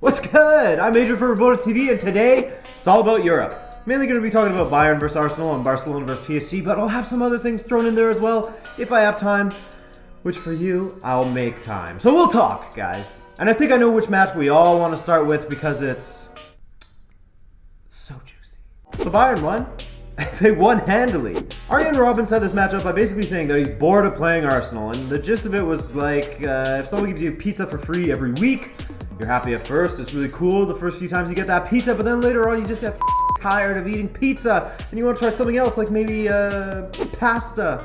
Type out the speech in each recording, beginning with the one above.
What's good? I'm Adrian for Rabona TV, and today it's all about Europe. Mainly going to be talking about Bayern versus Arsenal and Barcelona versus PSG, but I'll have some other things thrown in there as well if I have time, which for you, I'll make time. So we'll talk, guys. And I think I know which match we all want to start with because it's so juicy. So Bayern won. They won handily. Arjen Robben set this match up by basically saying that he's bored of playing Arsenal, and the gist of it was like, if someone gives you pizza for free every week, you're happy at first, it's really cool the first few times you get that pizza, but then later on you just get tired of eating pizza, and you want to try something else, like maybe pasta,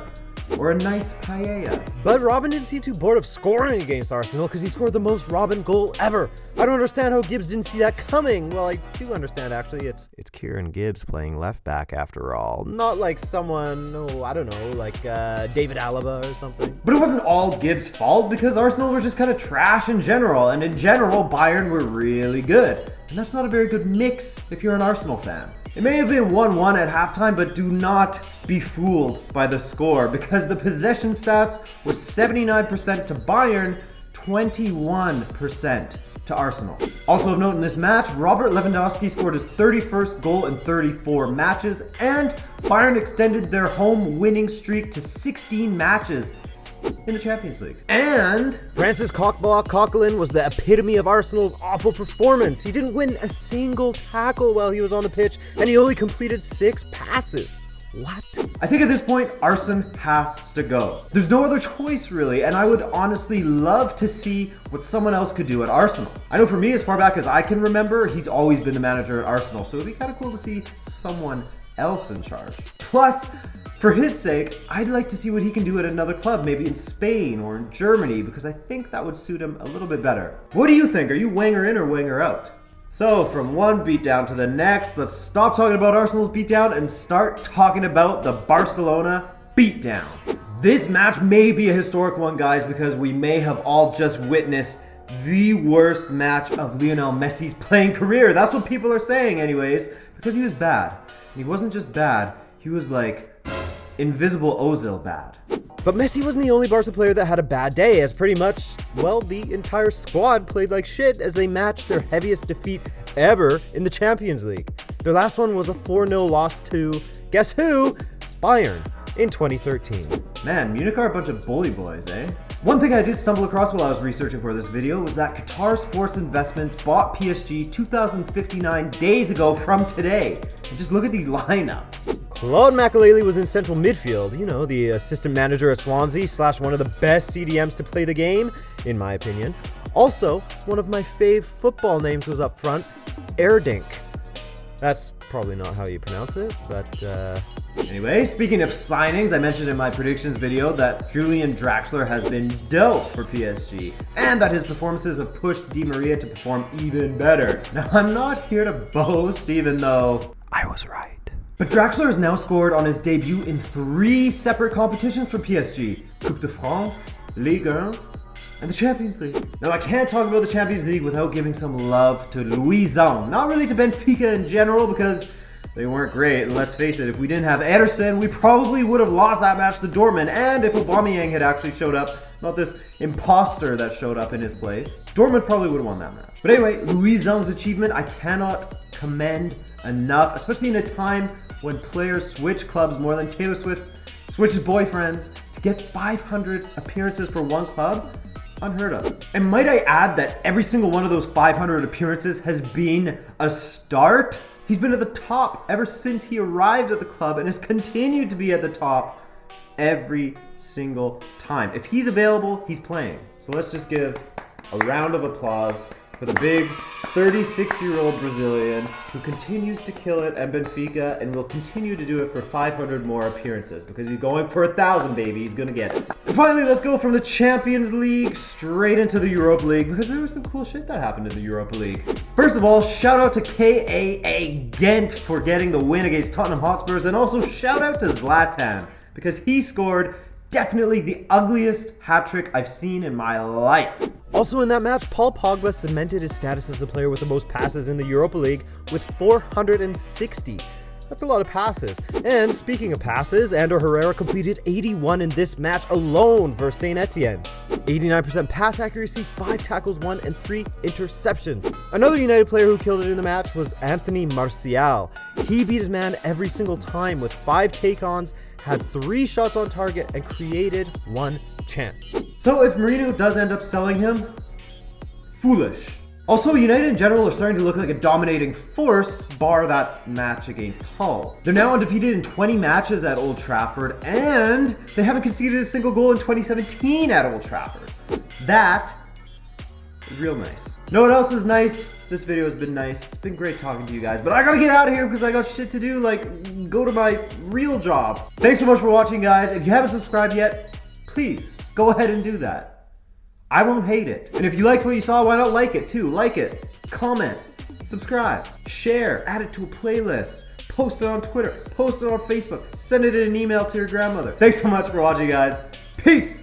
or a nice paella. But Robben didn't seem too bored of scoring against Arsenal because he scored the most Robben goal ever. I don't understand how Gibbs didn't see that coming. Well, I do understand actually. It's Kieran Gibbs playing left back after all. Not like someone, I don't know, like David Alaba or something. But it wasn't all Gibbs' fault because Arsenal were just kind of trash in general. And in general, Bayern were really good. And that's not a very good mix if you're an Arsenal fan. It may have been 1-1 at halftime, but do not be fooled by the score because the possession stats were 79% to Bayern, 21% to Arsenal. Also of note in this match, Robert Lewandowski scored his 31st goal in 34 matches, and Bayern extended their home winning streak to 16 matches in the Champions League. And Francis Coquelin was the epitome of Arsenal's awful performance. He didn't win a single tackle while he was on the pitch, and he only completed 6 passes. What? I think at this point, Arsene has to go. There's no other choice really, and I would honestly love to see what someone else could do at Arsenal. I know for me, as far back as I can remember, he's always been the manager at Arsenal, so it'd be kind of cool to see someone else in charge. Plus, for his sake, I'd like to see what he can do at another club, maybe in Spain or in Germany, because I think that would suit him a little bit better. What do you think? Are you Wenger in or Wenger out? So from one beatdown to the next, let's stop talking about Arsenal's beatdown and start talking about the Barcelona beatdown. This match may be a historic one, guys, because we may have all just witnessed the worst match of Lionel Messi's playing career. That's what people are saying anyways, because he was bad. And he wasn't just bad, he was like Invisible Ozil bad. But Messi wasn't the only Barca player that had a bad day, as pretty much, well, the entire squad played like shit as they matched their heaviest defeat ever in the Champions League. Their last one was a 4-0 loss to, guess who? Bayern in 2013. Man, Munich are a bunch of bully boys, eh? One thing I did stumble across while I was researching for this video was that Qatar Sports Investments bought PSG 2,059 days ago from today. And just look at these lineups. Claude Makelele was in central midfield, you know, the assistant manager at Swansea / one of the best CDMs to play the game, in my opinion. Also, one of my fave football names was up front, Erdink. That's probably not how you pronounce it, but Anyway, speaking of signings, I mentioned in my predictions video that Julian Draxler has been dope for PSG, and that his performances have pushed Di Maria to perform even better. Now, I'm not here to boast, even though I was right. But Draxler has now scored on his debut in 3 separate competitions for PSG: Coupe de France, Ligue 1, and the Champions League. Now, I can't talk about the Champions League without giving some love to Luizão. Not really to Benfica in general, because they weren't great, and let's face it, if we didn't have Ederson, we probably would have lost that match to Dortmund, and if Aubameyang had actually showed up, not this imposter that showed up in his place, Dortmund probably would have won that match. But anyway, Luizão's achievement I cannot commend enough, especially in a time when players switch clubs more than Taylor Swift switches boyfriends. To get 500 appearances for one club, unheard of. And might I add that every single one of those 500 appearances has been a start? He's been at the top ever since he arrived at the club and has continued to be at the top every single time. If he's available, he's playing. So let's just give a round of applause for the big 36-year-old Brazilian who continues to kill it at Benfica and will continue to do it for 500 more appearances because he's going for 1,000, baby. He's gonna get it. And finally, let's go from the Champions League straight into the Europa League because there was some cool shit that happened in the Europa League. First of all, shout out to KAA Gent for getting the win against Tottenham Hotspurs, and also shout out to Zlatan because he scored definitely the ugliest hat trick I've seen in my life. Also in that match, Paul Pogba cemented his status as the player with the most passes in the Europa League with 460. That's a lot of passes. And speaking of passes, Ander Herrera completed 81 in this match alone versus St Etienne. 89% pass accuracy, 5 tackles won, and 3 interceptions. Another United player who killed it in the match was Anthony Martial. He beat his man every single time with 5 take-ons, had 3 shots on target, and created 1 chance. So if Mourinho does end up selling him, foolish. Also, United in general are starting to look like a dominating force, bar that match against Hull. They're now undefeated in 20 matches at Old Trafford, and they haven't conceded a single goal in 2017 at Old Trafford. That is real nice. Know what else is nice? This video has been nice. It's been great talking to you guys, but I gotta get out of here because I got shit to do, like go to my real job. Thanks so much for watching, guys. If you haven't subscribed yet, please go ahead and do that. I won't hate it. And if you liked what you saw, why not like it too? Like it, comment, subscribe, share, add it to a playlist, post it on Twitter, post it on Facebook, send it in an email to your grandmother. Thanks so much for watching, guys. Peace!